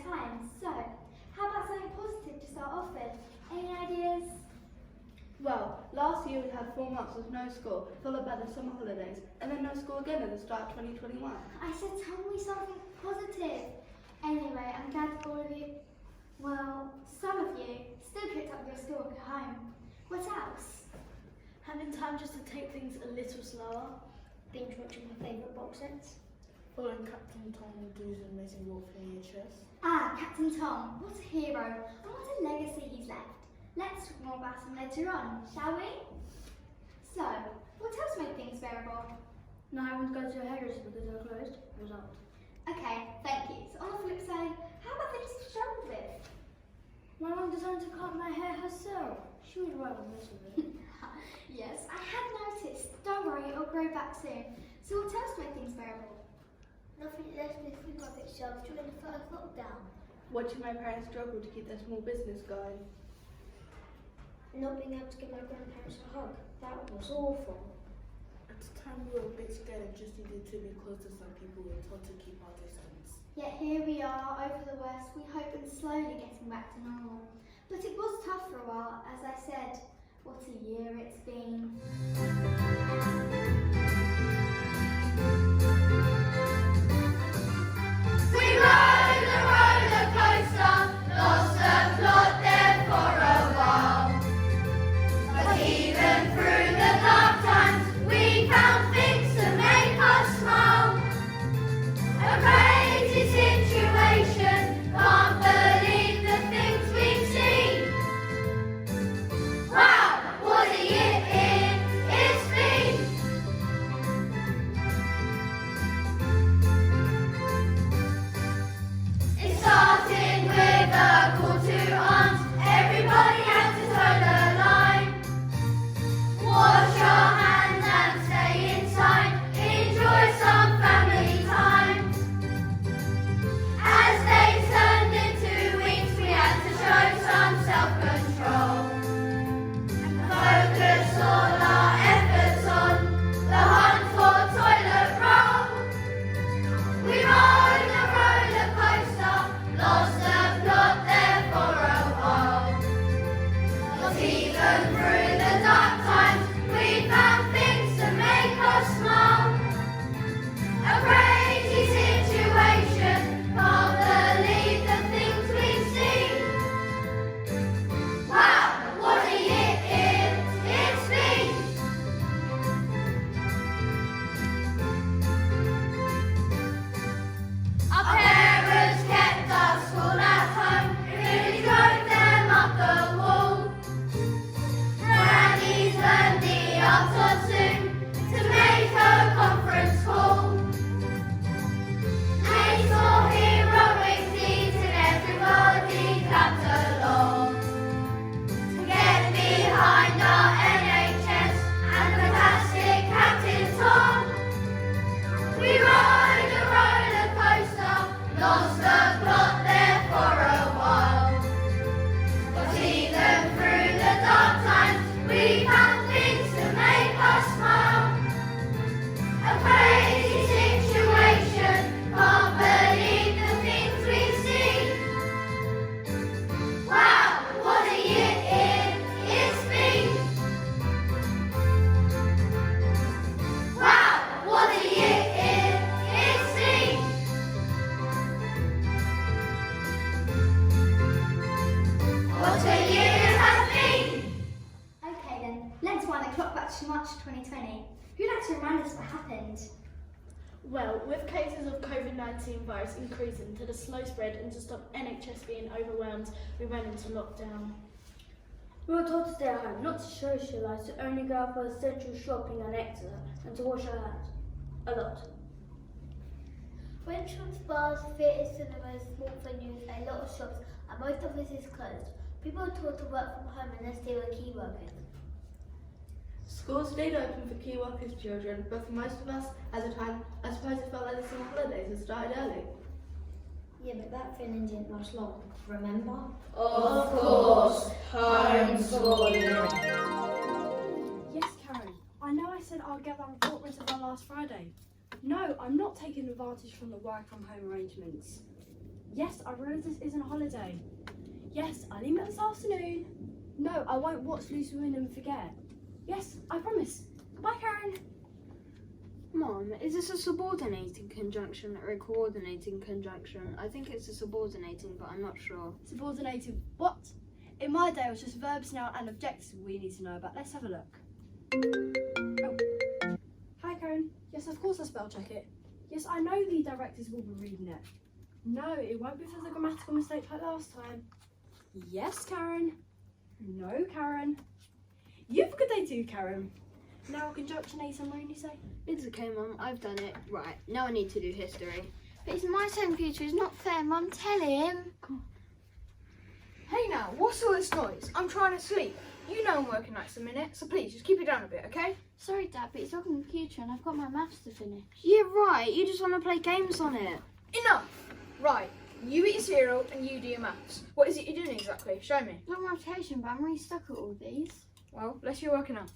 time. So, how about something positive to start off with? Any ideas? Well, last year we had 4 months with no school, followed by the summer holidays, and then no school again at the start of 2021. I said tell me something positive. Anyway, I'm glad for all of you. Well, some of you still picked up your schoolwork at home. What else? Having time just to take things a little slower. Binge watching my favourite box sets. Following Captain Tom do his amazing warfare EHS. Ah, Captain Tom, what a hero, and what a legacy he's left. Let's talk more about him later on, shall we? So, what else made things bearable? Not having to go to the hairdresser because they're closed. Result. Okay, thank you. So on the flip side, how about things you struggled with? My mum decided to cut my hair herself. She was right on this with it. Yes, I had noticed. Don't worry, it'll grow back soon. So what else made things bearable? Nothing less than food bucket shelves during the first lockdown. Watching my parents struggle to keep their small business going. Not being able to give my grandparents a hug. That was awful. At the time we were a bit scared and just needed to be close to some people we were told to keep our distance. Yet here we are, over the worst, we hope, and slowly getting back to normal. But it was tough for a while, as I said. What a year it's been. We rode a roller coaster, lost the plot there for a while. But even through the dark times, we found things to make us smile. A crazy situation, can't believe the things we've seen. Wow, what a year it's been. It started with a call to arms. Everybody had to toe the line. Wash your hands and stay inside. Enjoy some family time. As days turned into weeks, we had to show some self-control. Focus all our efforts on the hunt for toilet roll. We rode a roller coaster, lost the plot there for a while. But even through the dark times, we found things to make us smile. A crazy situation, can't believe the things we've seen. Wow, what a year it's been. Our parents kept our school at home, really drove them up the wall. Grannies learned the art of Zoom to make a conference call. They saw heroic deeds and everybody clapped along. To get behind our NHS and fantastic Captain Tom. We rode a roller coaster, lost the plot there for a while. But even through the dark times, we found things to make us smile. A crazy situation, can't believe the things we've seen. Wow, what a year it's been. Wow, what a year it's been. What a year it has been. Okay then, let's wind the clock back to March 2020. Who'd like to remind us what happened? Well, with cases of COVID-19 virus increasing to the slow spread and to stop NHS being overwhelmed, we went into lockdown. We were told to stay at home, not to socialise, to only go out for essential shopping and exercise, and to wash our hands. A lot. Restaurants, bars, theatres, cinemas, small venues, a lot of shops, and most offices closed. People are taught to work from home unless they were key workers. Schools stayed open for key workers' children, but for most of us, at the time, I suppose it felt like the summer holidays had started early. Yeah, but that feeling didn't last long. Remember? Of course, homeschooling. Yes, Karen. I know I said I'll get that report written by last Friday. No, I'm not taking advantage from the work from home arrangements. Yes, I realise this isn't a holiday. Yes, I'll email this afternoon. No, I won't watch Loose Women and forget. Yes, I promise. Bye, Karen. Mom, is this a subordinating conjunction or a coordinating conjunction? I think it's a subordinating, but I'm not sure. Subordinated what? In my day, it was just verbs, noun, and objectives we need to know about. Let's have a look. Oh. Hi, Karen. Yes, of course I spell check it. Yes, I know the directors will be reading it. No, it won't be for the grammatical mistake like last time. Yes, Karen. No, Karen. You have a good day too, Karen. Now conjunction summary, you say? It's okay, Mum. I've done it. Right, now I need to do history. But it's my turn, future. It's not fair, Mum. Tell him. Hey now, what's all this noise? I'm trying to sleep. You know I'm working nights a minute, so please just keep it down a bit, okay? Sorry, Dad, but it's your computer and I've got my maths to finish. Yeah, right. You just want to play games on it. Enough! Right, you eat your cereal and you do your maths. What is it you're doing exactly? Show me. Long rotation, but I'm really stuck at all these. Well, let's see you're working out.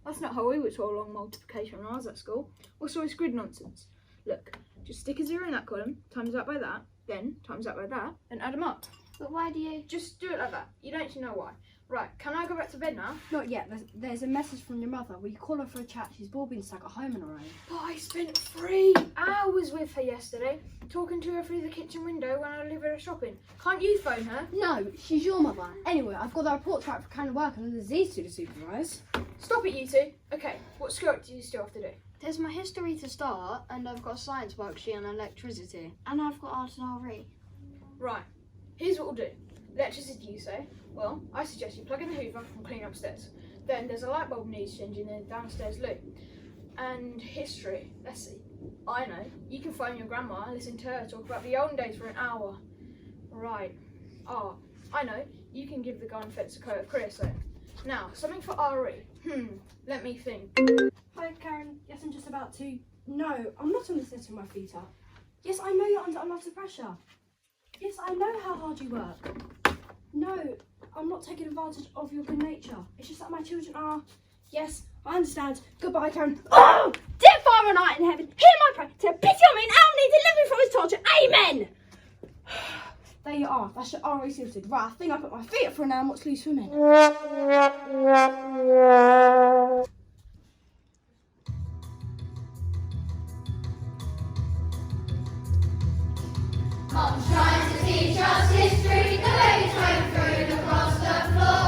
That's not how we were taught long multiplication when I was at school. What's all this grid nonsense? Look, just stick a 0 in that column, times that by that, then times that by that, and add them up. But why do you... Just do it like that. You don't need to know why. Right, can I go back to bed now? Not yet. There's a message from your mother. Will you call her for a chat? She's all been stuck at home on her own. But I spent 3 hours with her yesterday, talking to her through the kitchen window when I delivered her shopping. Can't you phone her? No, she's your mother. Anyway, I've got the report to write for kind of work and there's these two to supervise. Stop it, you two. Okay, what schoolwork do you still have to do? There's my history to start, and I've got a science worksheet on electricity. And I've got art and RE. Right, here's what we'll do. Electricity, you say? Well, I suggest you plug in the Hoover and clean upstairs. Then there's a light bulb needs changing in the downstairs loo. And history, let's see. I know, you can phone your grandma and listen to her talk about the olden days for an hour. Right, art. I know, you can give the garden fence a coat of creosote. Now, something for RE. Let me think. Hi, Karen. Yes, I'm just about to. No, I'm not on the set with my feet up. Yes, I know you're under a lot of pressure. Yes, I know how hard you work. No, I'm not taking advantage of your good nature. It's just that my children are. Yes, I understand. Goodbye, Karen. Oh, dear Father and I in heaven, hear my prayer. Take pity on me and help me deliver me from his torture. Amen. There you are. That's your RE sorted. Right, I think I put my feet up for now and watch Loose Women. Mom's trying to teach us history, the baby's going through across the floor.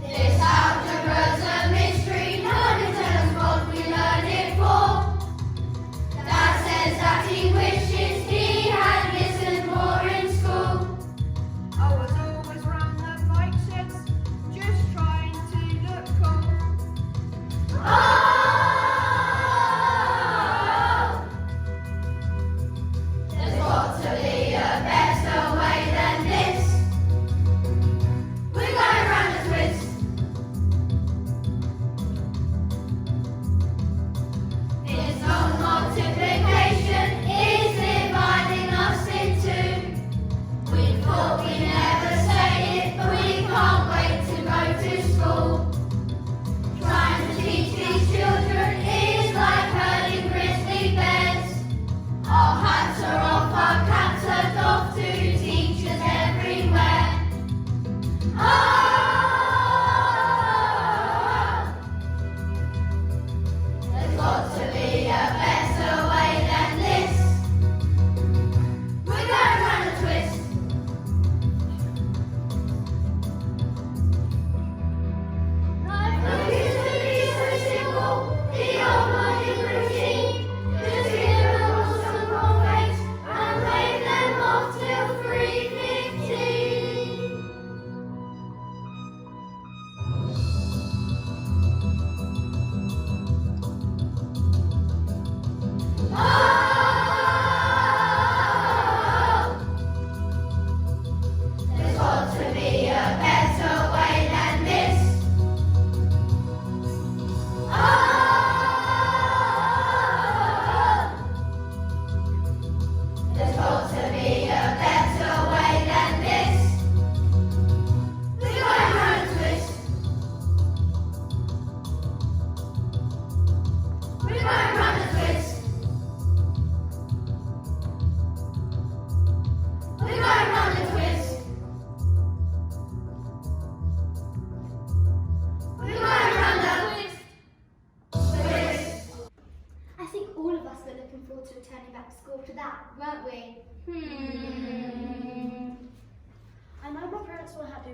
This algebra's a mystery, no one can tell us what we learn it for. Dad says that he wishes he had listened more in school. I was always around the bike sheds, just trying to look cool. Oh! There's got to be a better way than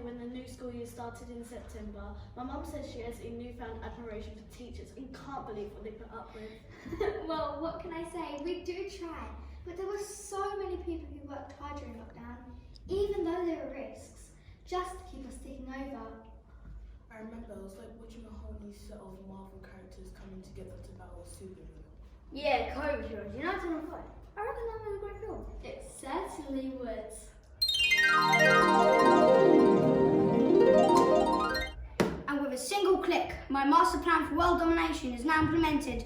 when the new school year started in September, my mum says she has a newfound admiration for teachers and can't believe what they put up with. Well, what can I say? We do try, but there were so many people who worked hard during lockdown, even though there were risks, just to keep us ticking over. I remember it was like watching a whole new set of Marvel characters coming together to battle a supervillain. Yeah, COVID heroes, United on Fight. I reckon that was a great film. It certainly would. And with a single click, my master plan for world domination is now implemented.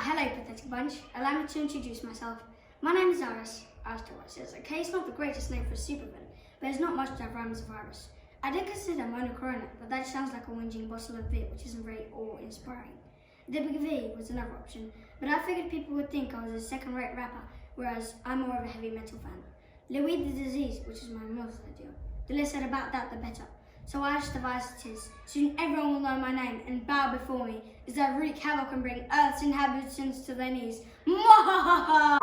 Hello, pathetic bunch. Allow me to introduce myself. My name is Iris. Aristoteles. Okay, it's not the greatest name for a supervillain, but it's not much to have rhymes of Iris. I did consider Mona Corona, but that sounds like a whinging bottle of beer, which isn't very awe-inspiring. Debbie V was another option, but I figured people would think I was a second-rate rapper, whereas I'm more of a heavy metal fan. Louis the Disease, which is my most ideal. The less said about that, the better. So I just devised it is. Soon everyone will know my name and bow before me as I wreak havoc and bring Earth's inhabitants to their knees. Mwahaha!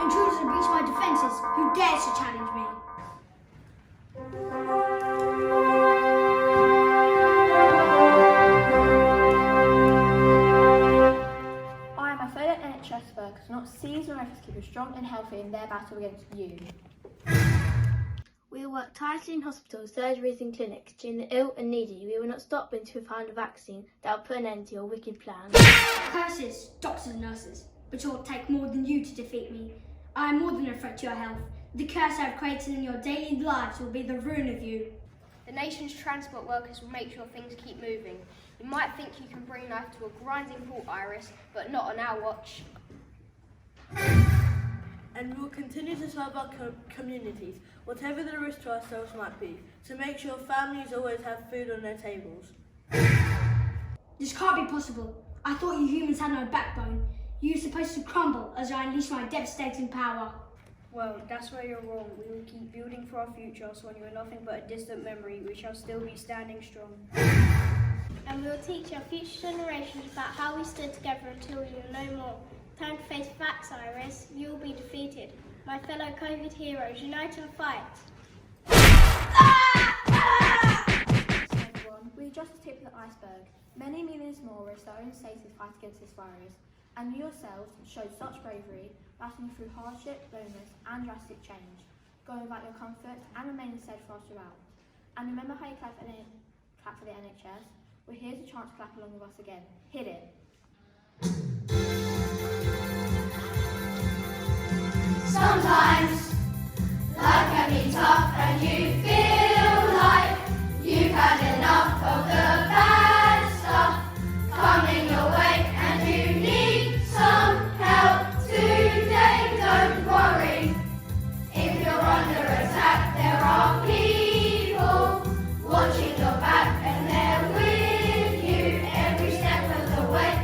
Intruders have breached my defences. Who dares to challenge me? I and my fellow NHS workers will not cease from efforts to keep you strong and healthy in their battle against you. We will work tirelessly in hospitals, surgeries and clinics to the ill and needy. We will not stop until we find a vaccine that will put an end to your wicked plans. Curses, doctors and nurses, but it will take more than you to defeat me. I am more than a threat to your health. The curse I have created in your daily lives will be the ruin of you. The nation's transport workers will make sure things keep moving. You might think you can bring life to a grinding halt, Iris, but not on our watch. And we will continue to serve our communities, whatever the risk to ourselves might be, to make sure families always have food on their tables. This can't be possible. I thought you humans had no backbone. You were supposed to crumble as I unleash my devastating power. Well, that's where you're wrong. We will keep building for our future, so when you are nothing but a distant memory, we shall still be standing strong. And we will teach our future generations about how we stood together until we were no more. Time to face facts, Iris. You will be defeated. My fellow COVID heroes, unite and fight. Everyone, we are just the tip of the iceberg. Many millions more risk their own safety to fight against this virus. And you yourselves showed such bravery, battling through hardship, loneliness and drastic change, going without your comfort and remaining steadfast throughout. And remember how you clap for the NHS? Well, here's a chance to clap along with us again. Hit it. Sometimes life can be tough and you feel like you've had enough of the bad stuff coming your way and you need some help today. Don't worry, if you're under attack, there are people watching your back and they're with you every step of the way.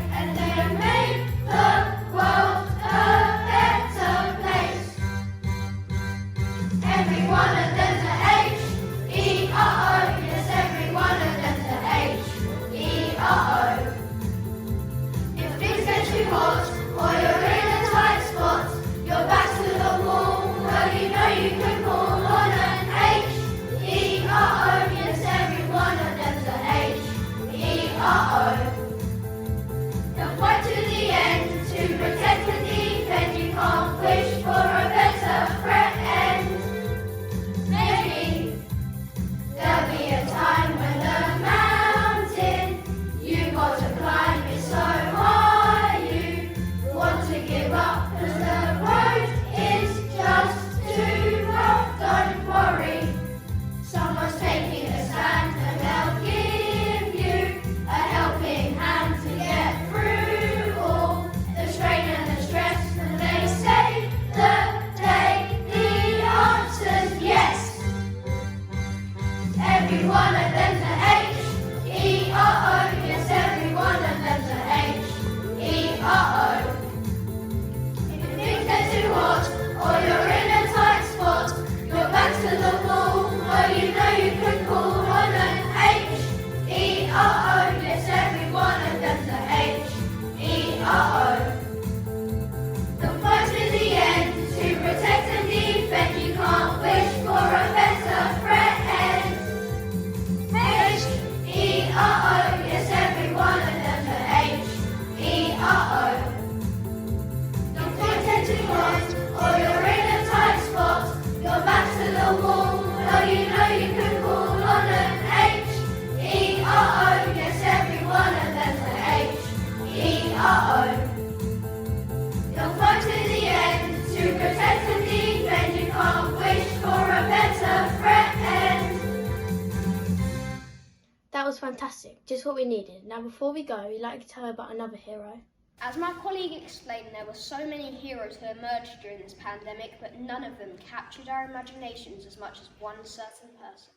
fantastic, just what we needed. Now before we go, we'd like to tell you about another hero. As my colleague explained, there were so many heroes who emerged during this pandemic, but none of them captured our imaginations as much as one certain person.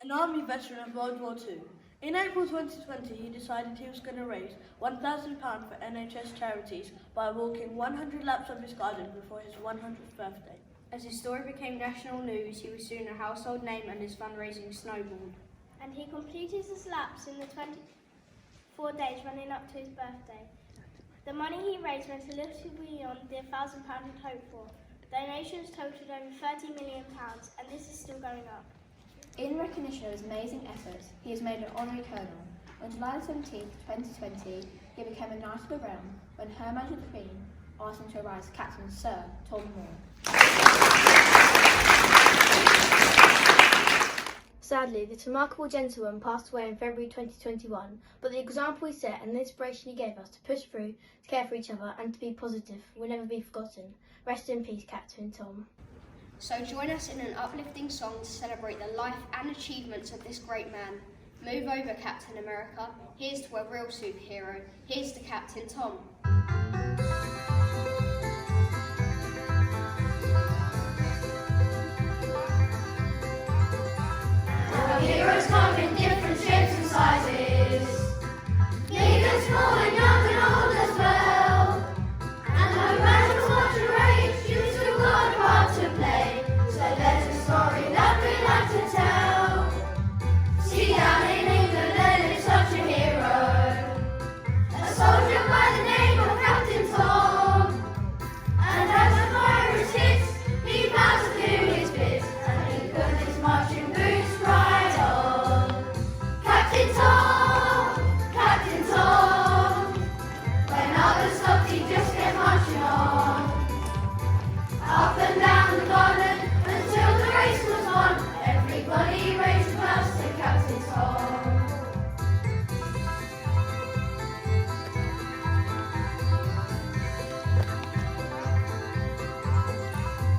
An army veteran of World War II. In April 2020, he decided he was going to raise £1,000 for NHS charities by walking 100 laps of his garden before his 100th birthday. As his story became national news, he was soon a household name and his fundraising snowballed. And he completed his laps in the 24 days running up to his birthday. The money he raised went a little beyond the £1,000 he'd hoped for. Donations totaled over £30 million, and this is still going up. In recognition of his amazing efforts, he is made an honorary colonel. On July 17, 2020, he became a Knight of the Realm when Her Majesty the Queen asked him to rise to Captain Sir Tom Moore. Sadly, this remarkable gentleman passed away in February 2021, but the example he set and the inspiration he gave us to push through, to care for each other and to be positive will never be forgotten. Rest in peace, Captain Tom. So join us in an uplifting song to celebrate the life and achievements of this great man. Move over, Captain America. Here's to a real superhero. Here's to Captain Tom. Our heroes come in different shapes and sizes, big and small and young and old as well. And no matter what your age, you still got a part to play. So there's a story that we like to tell. See down in England there is such a hero, a soldier by the name of Captain Tom. And as the virus hits, he vows to do his bit, and he put his marching boots right on. Captain Tom, Captain Tom, when others stopped, he just kept marching on. Up and down the garden until the race was won. Everybody raised a glass to Captain Tom.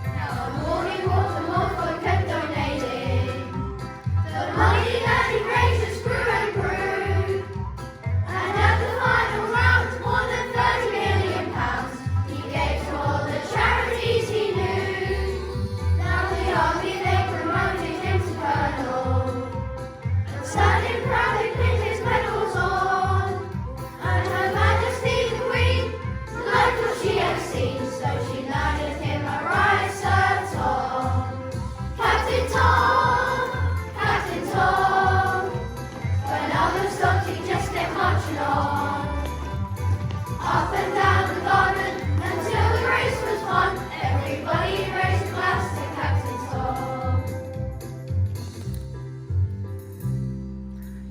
Now the morning water Montfort kept donating. The money that he raises grew and grew. And at the final round, more than £30 million he gave to all the charities he knew. Now the army, they promoted him to colonel. And standing proud, he pinned his medals on. And Her Majesty the Queen liked what she had seen, so she landed him a right Sir Tom. Captain Tom, Captain Tom, when others stopped, he just kept marching on. Up and down the garden until the race was won. Everybody raised a glass to Captain Tom.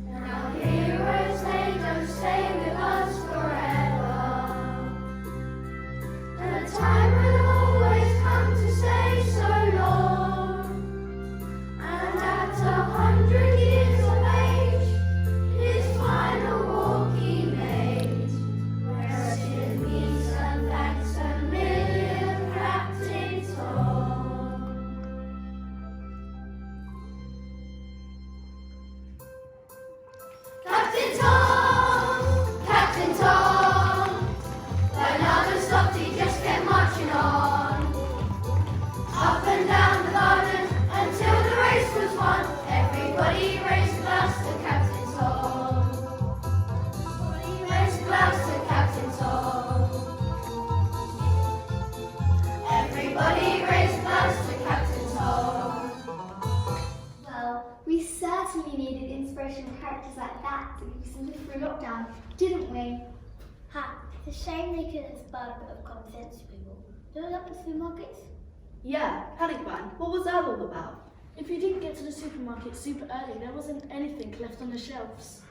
Now heroes, they don't stay with us forever. The time will always come to say so long. And at 100 years of age, his final walk he made. Rest in peace and thanks a million, Captain Tom. Captain Tom, Captain Tom, when others stopped, he just kept marching on. Up and down the garden until the race was won. Everybody raised a glass to Captain Tom. Everybody raised a glass to Captain Tom. Everybody raised a glass to Captain Tom. Well, we certainly needed inspirational characters like that to keep us in through lockdown, didn't we? Ha! It's a shame they couldn't inspire a bit of common sense to people. Load up the supermarkets. Yeah, Panic Man, what was that all about? If you didn't get to the supermarket super early, there wasn't anything left on the shelves.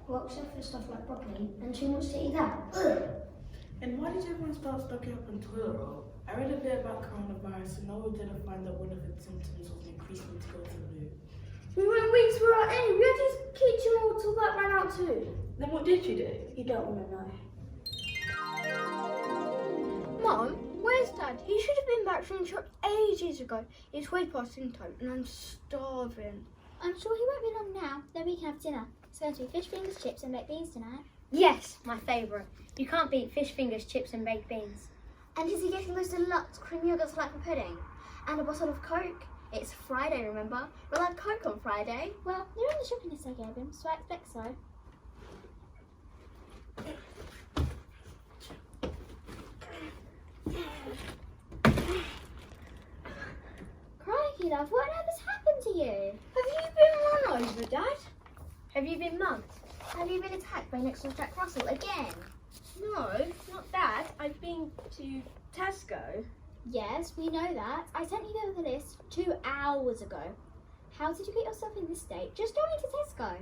Well, except for stuff like broccoli, and too much to eat that. Ugh! And why did everyone start stocking up on toilet roll? I read a bit about coronavirus and no one didn't find that one of its symptoms was an increased fertility rate. We went weeks without any. We had this kitchen roll till that ran out too. Then what did you do? You don't want to know. Mum, where's Dad? He should have been back from the shop ages ago. It's way past dinner time and I'm starving. I'm sure he won't be long now, then we can have dinner. It's going to be fish fingers, chips and baked beans tonight. Yes, my favourite. You can't beat fish fingers, chips and baked beans. And is he getting those deluxe cream yogurts like for pudding? And a bottle of Coke? It's Friday, remember? We'll have Coke on Friday. Well, you're on the shopping list, I gave him, so I expect so. Crikey, love, what has happened to you? Have you been run over, Dad? Have you been mugged? Have you been attacked by next door Jack Russell again? No, not that. I've been to Tesco. Yes, we know that. I sent you the list 2 hours ago. How did you get yourself in this state? Just going to Tesco.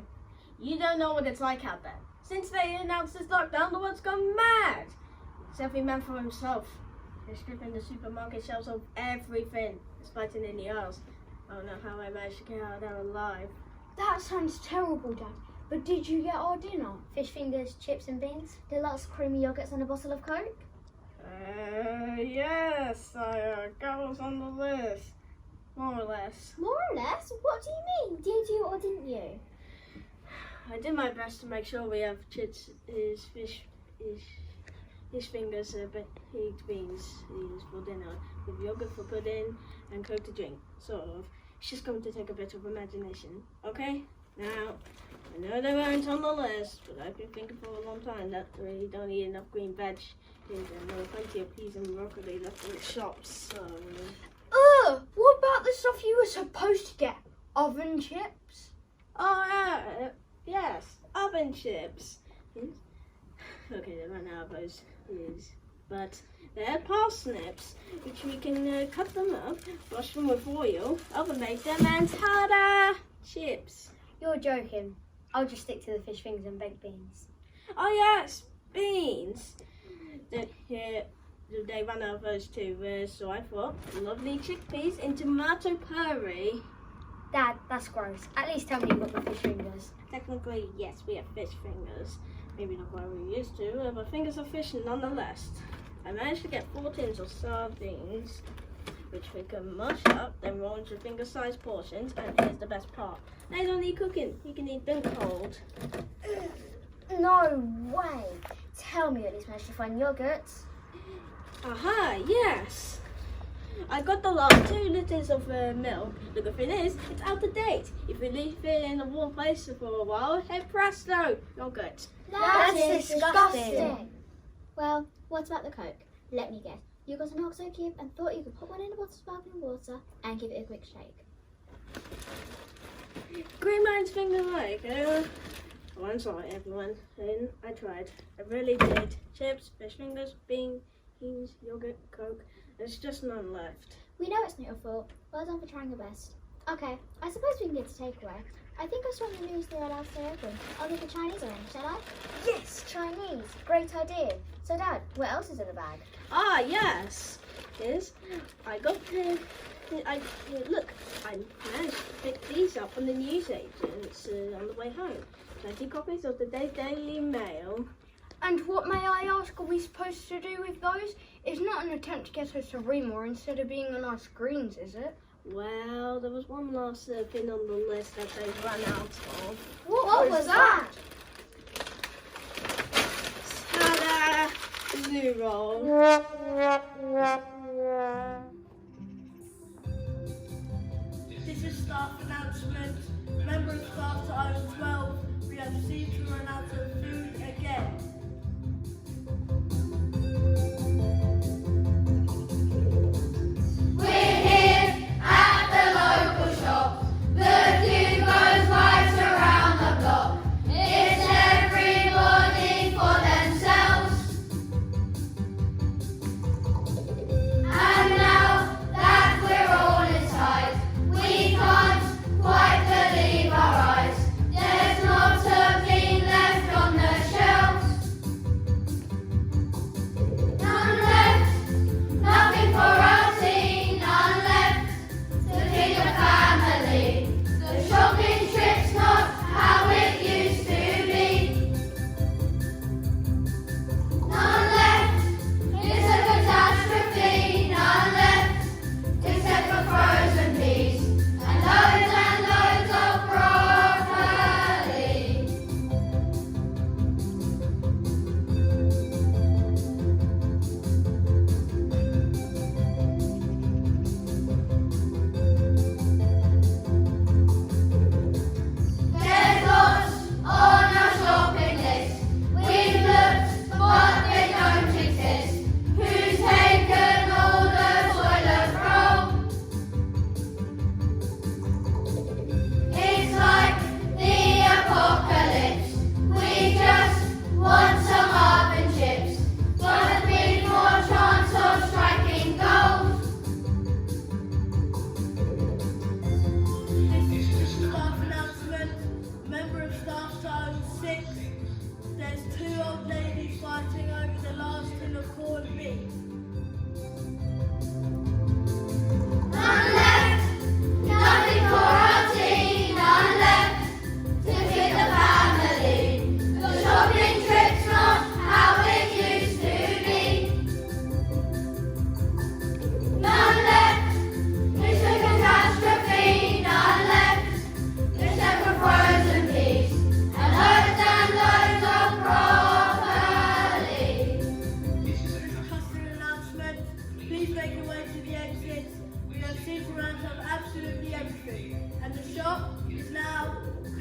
You don't know what it's like out there. Since they announced this lockdown, the world's gone mad. It's every man for himself. They're stripping the supermarket shelves of everything. It's fighting in the aisles. I don't know how I managed to get out of there alive. That sounds terrible, Dad. But did you get our dinner? Fish fingers, chips and beans, deluxe creamy yogurts and a bottle of Coke? Yes, that was on the list. More or less. More or less? What do you mean? Did you or didn't you? I did my best to make sure we have chips, fish fingers, baked beans for dinner, with yogurt for pudding and Coke to drink, sort of. It's just going to take a bit of imagination, okay? Now, I know they weren't on the list, but I've been thinking for a long time that we don't eat enough green veg, and there are plenty of peas and broccoli left in the shops, so... What about the stuff you were supposed to get? Oven chips? Oh, yes, oven chips. Okay, they ran out of those, but they're parsnips, which we can cut them up, wash them with oil, overmake them, and ta-da! Chips. You're joking. I'll just stick to the fish fingers and baked beans. Oh yes, beans. They ran out of those too, so I thought lovely chickpeas in tomato puree. Dad, that's gross. At least tell me you got the fish fingers. Technically, yes, we have fish fingers. Maybe not what we used to, but fingers of fish nonetheless. I managed to get 4 tins of sardines, which we can mush up, then roll into finger-sized portions, and here's the best part. They don't need cooking. You can eat them cold. No way. Tell me you at least managed to find yogurts. Aha, yes. I got the last 2 litres of milk. The good thing is, it's out of date. If we leave it in a warm place for a while, hey presto, yogurt. That's disgusting. Well, what about the Coke? Let me guess. You got a milk so cube and thought you could put one in a bottle of sparkling water and give it a quick shake. Green man's finger like. Oh, I'm sorry, everyone. I tried. I really did. Chips, fish fingers, beans, yogurt, Coke. There's just none left. We know it's not your fault. Well done for trying your best. Okay, I suppose we can get a takeaway. I think I saw in the news they're allowed to stay open. I'll leave the Chinese in, shall I? Yes, Chinese. Great idea. So, Dad, what else is in the bag? Ah, yes. I got look, I managed to pick these up from the newsagents on the way home. 20 copies of the Daily Mail. And what, may I ask, are we supposed to do with those? It's not an attempt to get us to read more instead of being on our screens, is it? Well, there was one last thing on the list that they've run out of. What was that? Ta-da! Zoo roll. This is staff announcement. Remember of staff to item 12. We have received to run out of food again. We're here at the local shop. The queue goes right around the block. It's everybody for themselves. And now that we're all inside, we can't quite believe our eyes. There's not a bean left on the shelves.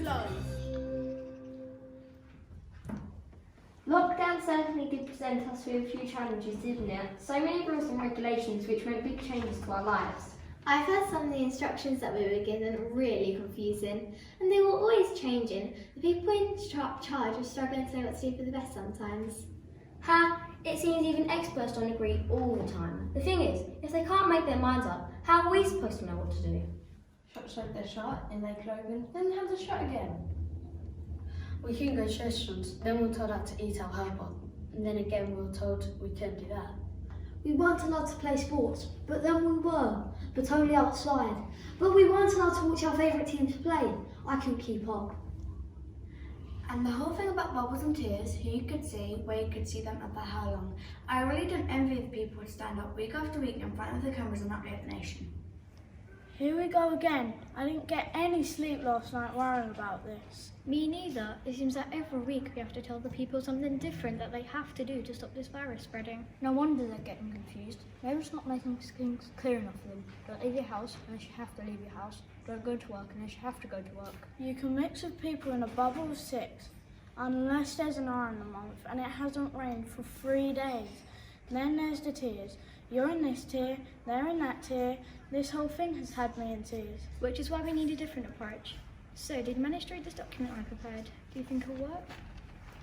live. Lockdown certainly did present us with a few challenges, didn't it? So many rules and regulations which meant big changes to our lives. I found some of the instructions that we were given really confusing, and they were always changing. The people in charge were struggling to know what to do for the best sometimes. Ha! It seems even experts don't agree all the time. The thing is, if they can't make their minds up, how are we supposed to know what to do? Shops like they're shut and they closing, then have to shut again. We can go to restaurants, then we're told how to eat our helper, and then again we're told we can't do that. We weren't allowed to play sports, but then we were, but only outside. But we weren't allowed to watch our favourite teams play. I couldn't keep up. And the whole thing about bubbles and tears, who you could see, where you could see them, and for how long. I really don't envy the people who stand up week after week in front of the cameras and update the nation. Here we go again. I didn't get any sleep last night worrying about this. Me neither. It seems that every week we have to tell the people something different that they have to do to stop this virus spreading. No wonder they're getting confused. Maybe it's not making things clear enough for them. Don't leave your house unless you have to leave your house. Don't go to work unless you have to go to work. You can mix with people in a bubble of 6, unless there's an hour in the month and it hasn't rained for 3 days. Then there's the tiers. You're in this tier, they're in that tier. This whole thing has had me in tears. Which is why we need a different approach. So, did you manage to read this document I prepared? Do you think it'll work?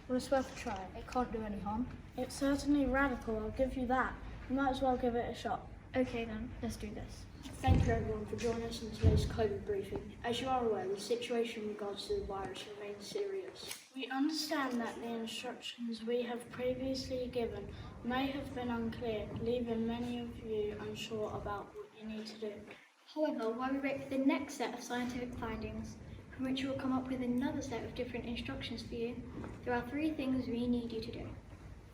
Well, it's worth a try. It can't do any harm. It's certainly radical, I'll give you that. You might as well give it a shot. Okay then, let's do this. Thank you everyone for joining us in today's COVID briefing. As you are aware, the situation in regards to the virus remains serious. We understand that the instructions we have previously given may have been unclear, leaving many of you unsure about what you need to do. However, while we wait for the next set of scientific findings, from which we will come up with another set of different instructions for you, there are 3 things we need you to do.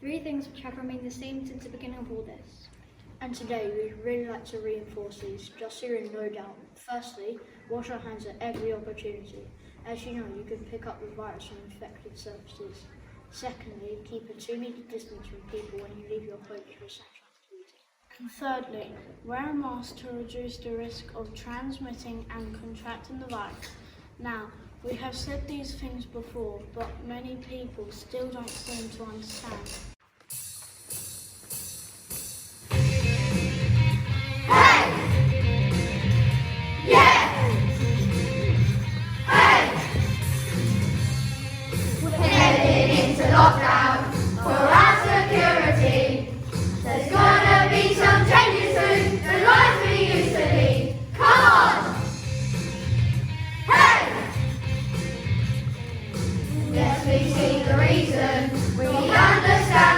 3 things which have remained the same since the beginning of all this. And today we'd really like to reinforce these, just so you're in no doubt. Firstly, wash your hands at every opportunity. As you know, you can pick up the virus from infected surfaces. Secondly, keep a 2-metre distance from people when you leave your home for essential activity. And thirdly, wear a mask to reduce the risk of transmitting and contracting the virus. Now, we have said these things before, but many people still don't seem to understand. Lockdown for our security. There's gonna be some changes soon. The life we used to lead. Come on! Hey! Yes, we see the reason. We understand.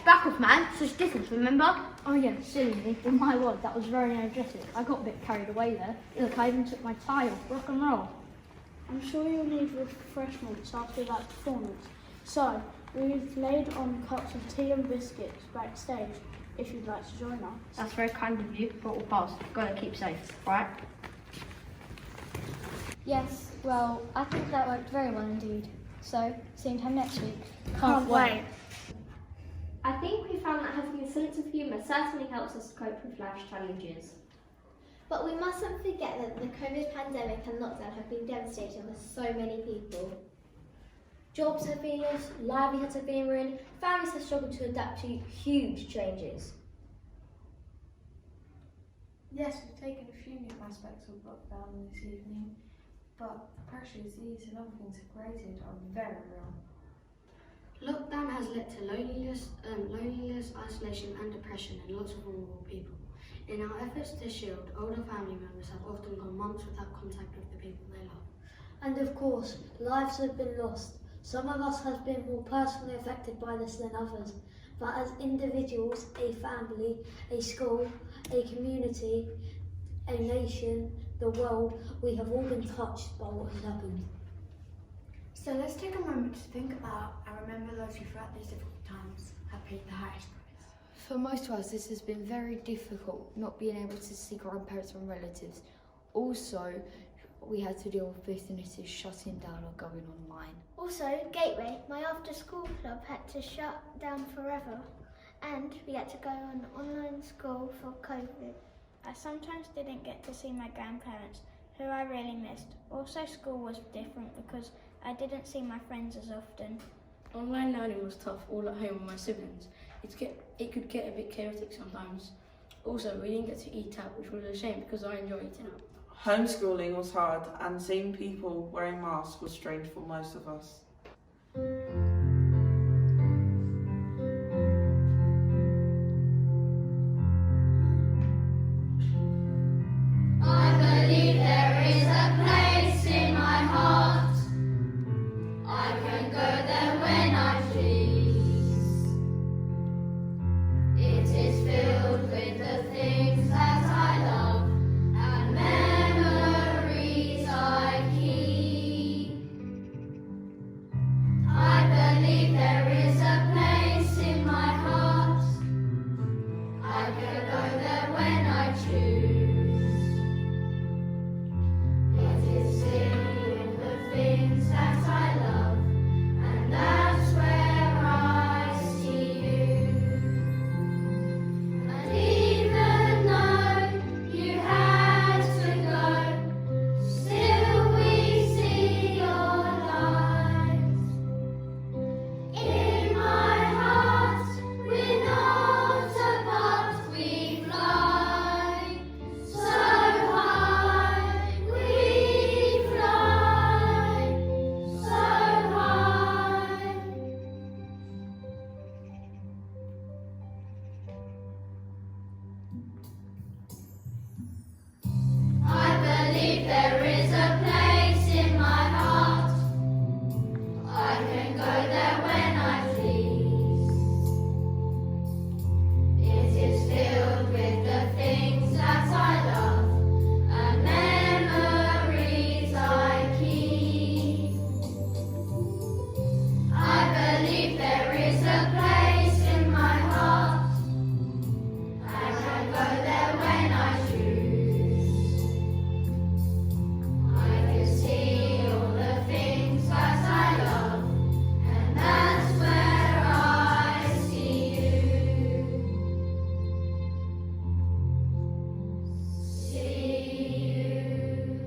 back off, man. Such distance, remember? Oh yeah, silly me. Well, my word, that was very energetic. I got a bit carried away there. Look, I even took my tie off. Rock and roll. I'm sure you'll need refreshments after that performance. So, we've laid on cups of tea and biscuits backstage, if you'd like to join us. That's very kind of you, but we'll pass. Gotta keep safe, right? Yes, well, I think that worked very well indeed. So, same time next week. Can't wait. I think we found that having a sense of humour certainly helps us cope with life's challenges. But we mustn't forget that the COVID pandemic and lockdown have been devastating for so many people. Jobs have been lost, livelihoods have been ruined, families have struggled to adapt to huge changes. Yes, we've taken a few new aspects of lockdown this evening, but the pressures these and other things have created are very real. Lockdown has led to loneliness, isolation and depression in lots of vulnerable people. In our efforts to shield, older family members have often gone months without contact with the people they love. And of course, lives have been lost. Some of us have been more personally affected by this than others. But as individuals, a family, a school, a community, a nation, the world, we have all been touched by what has happened. So let's take a moment to think about and remember those who throughout these difficult times have paid the highest price. For most of us, this has been very difficult, not being able to see grandparents and relatives. Also, we had to deal with businesses shutting down or going online. Also, Gateway, my after-school club, had to shut down forever, and we had to go on online school for COVID. I sometimes didn't get to see my grandparents, who I really missed. Also, school was different because I didn't see my friends as often. Online learning was tough all at home with my siblings. It could get a bit chaotic sometimes. Also, we didn't get to eat out, which was a shame because I enjoy eating out. Homeschooling was hard, and seeing people wearing masks was strange for most of us. I believe there is a place in my heart. I can go there when I please. It is filled with the things that I love and memories I keep. I believe there is a place in my heart. I can go there when I choose. It is in the things that I love, and that's where I see you. And even though you had to go, still we see your light. In my heart, we're not apart, we fly so high, we fly so high. I believe there is a place in my heart. I can go there when I please. It is filled with the things that I love and memories I keep. I believe there is a place in my heart. I can go there when I choose. I can see all the things that I love, and that's where I see you. See you.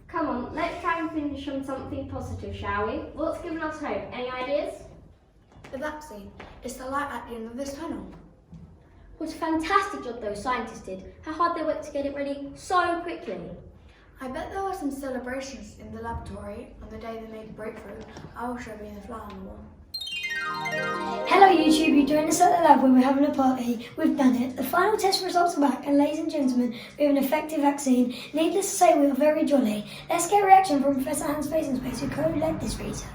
Come on, let's try and finish on something positive, shall we? What's given us hope? Any ideas? The vaccine is the light at the end of this tunnel. What a fantastic job those scientists did. How hard they worked to get it ready so quickly. I bet there were some celebrations in the laboratory on the day they made the breakthrough. I will show you the flower wall. Hello YouTube, you join us at the lab when we're having a party. We've done it. The final test results are back, and ladies and gentlemen, we have an effective vaccine. Needless to say, we are very jolly. Let's get a reaction from Professor Hans Space, who co-led this research.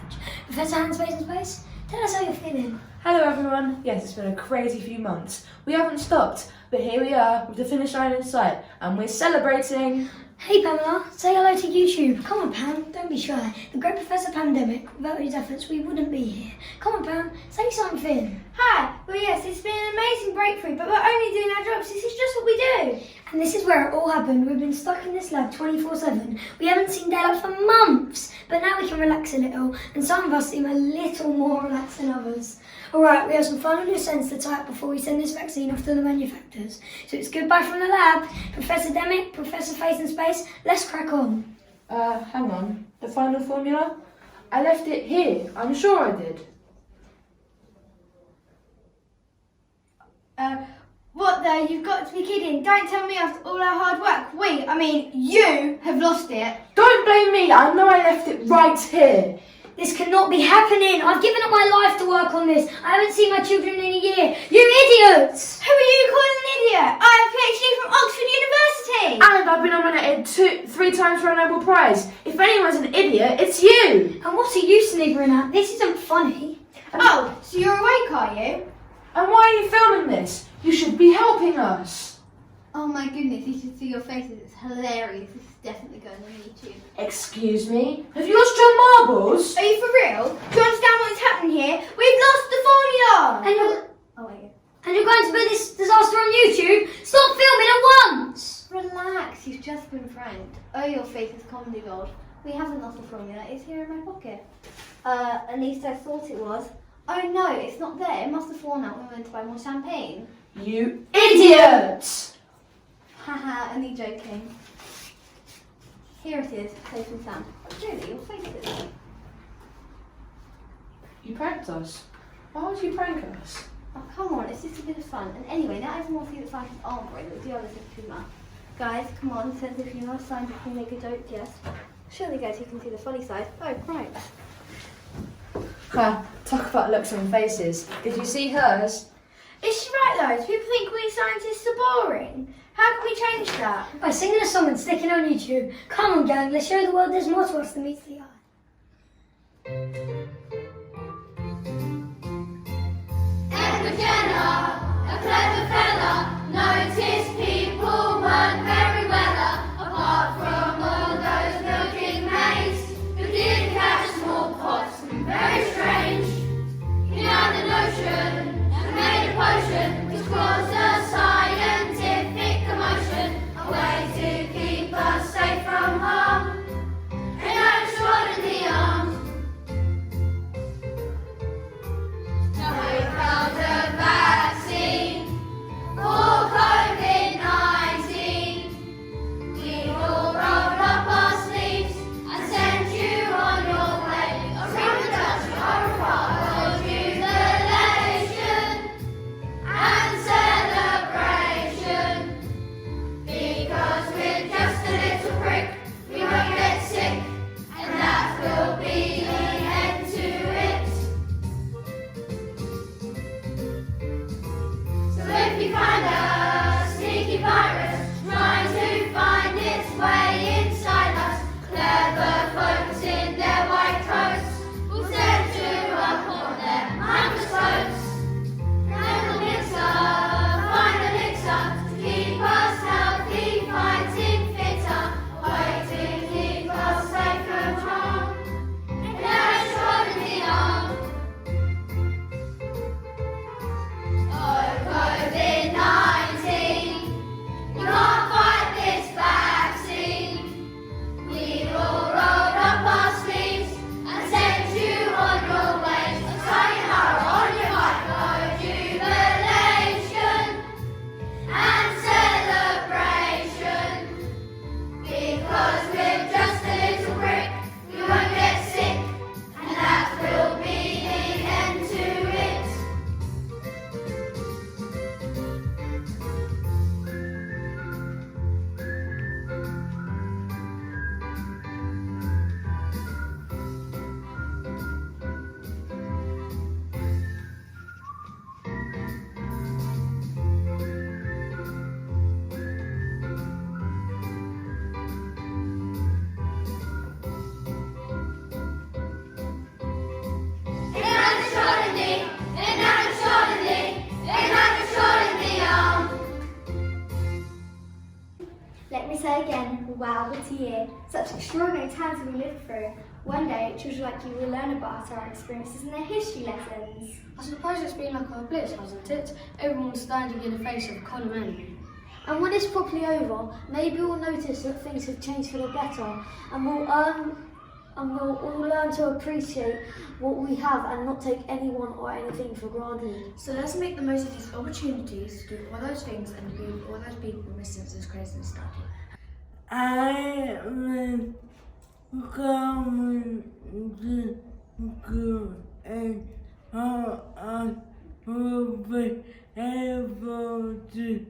Professor Hans Space, Tell us how you're feeling. Hello everyone. Yes, it's been a crazy few months. We haven't stopped, but here we are with the finish line in sight, and we're celebrating. Hey Pamela, say hello to YouTube. Come on Pam, don't be shy. The great Professor Pandemic, without his efforts we wouldn't be here. Come on Pam, say something. Hi, well yes, it's been an amazing breakthrough, but we're only doing our jobs. This is just what we do. And this is where it all happened. We've been stuck in this lab 24/7. We haven't seen daylight for months, but now we can relax a little, and some of us seem a little more relaxed than others. Alright, we have some final loose ends to tie up before we send this vaccine off to the manufacturers. So it's goodbye from the lab. Professor Demick, Professor Faith in Space, let's crack on. Hang on. The final formula? I left it here. I'm sure I did. What the? You've got to be kidding. Don't tell me after all our hard work. You have lost it. Don't blame me. I know I left it right here. This cannot be happening. I've given up my life to work on this. I haven't seen my children in a year. You idiots! Who are you calling an idiot? I have a PhD from Oxford University. And I've been nominated 3 times for a Nobel Prize. If anyone's an idiot, it's you. And what are you sniggering at? This isn't funny. Oh, so you're awake, are you? And why are you filming this? You should be helping us. Oh my goodness, you should see your faces. It's hilarious. This is definitely going on YouTube. Excuse me? Have you lost your marbles? Are you for real? Do you understand what is happening here? We've lost the formula! And you're going to put this disaster on YouTube? Stop filming at once! Relax, you've just been pranked. Oh, your face is comedy gold. We haven't lost the formula, it's here in my pocket. At least I thought it was. Oh no, it's not there. It must have fallen out when we went to buy more champagne. You idiot! Haha, only joking. Here it is, safe and sound. Really, your face is. You pranked us. Why would you prank us? Oh, come on, it's just a bit of fun. And anyway, now everyone sees the scientist arm brain with the others of humour. Guys, come on, sense of humour, scientists can make a joke, yes. Surely, guys, you can see the funny side. Oh, right. Talk about looks on faces. Did you see hers? Is she right, though? People think we scientists are boring. How can we change that? By singing a song and sticking it on YouTube. Come on, gang, let's show the world there's more to us than meets the eye. Edward Jenner, a clever fella, noticed people weren't very well, apart from all those milking maids who did catch smallpox. Very strange. He had a notion and made a potion which caused a scientific commotion, a way to keep us safe from harm. An extraordinary arm. Now we found a vaccine year. Such extraordinary times we lived through. One day, children like you will learn about our experiences in their history lessons. I suppose it's been like a blitz, hasn't it? Everyone's standing in the face of a common enemy. And when it's properly over, maybe we'll notice that things have changed for the better, and we'll all learn to appreciate what we have and not take anyone or anything for granted. So let's make the most of these opportunities to do all those things and to be with all those people missing this crazy stuff. I will come to school and how I will be able to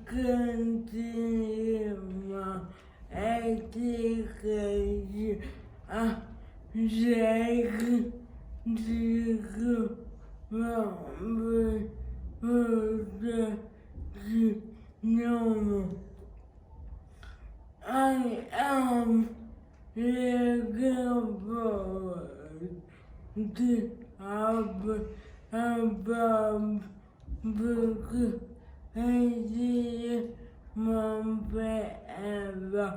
continue my education. I take to normal. I am looking forward to have a book and see Mom forever.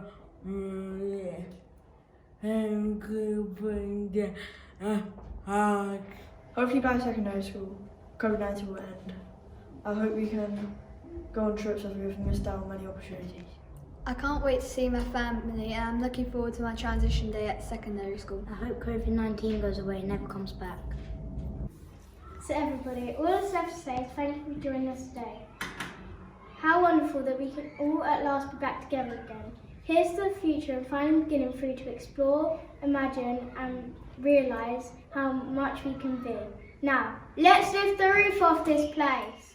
And keeping the heart. Hopefully by secondary school, COVID-19 will end. I hope we can go on trips as we've missed out on many opportunities. I can't wait to see my family and I'm looking forward to my transition day at secondary school. I hope COVID-19 goes away and never comes back. So everybody, all that's left to say is thank you for joining us today. How wonderful that we can all at last be back together again. Here's to the future and finally beginning free to explore, imagine and realise how much we can be. Now, let's lift the roof off this place.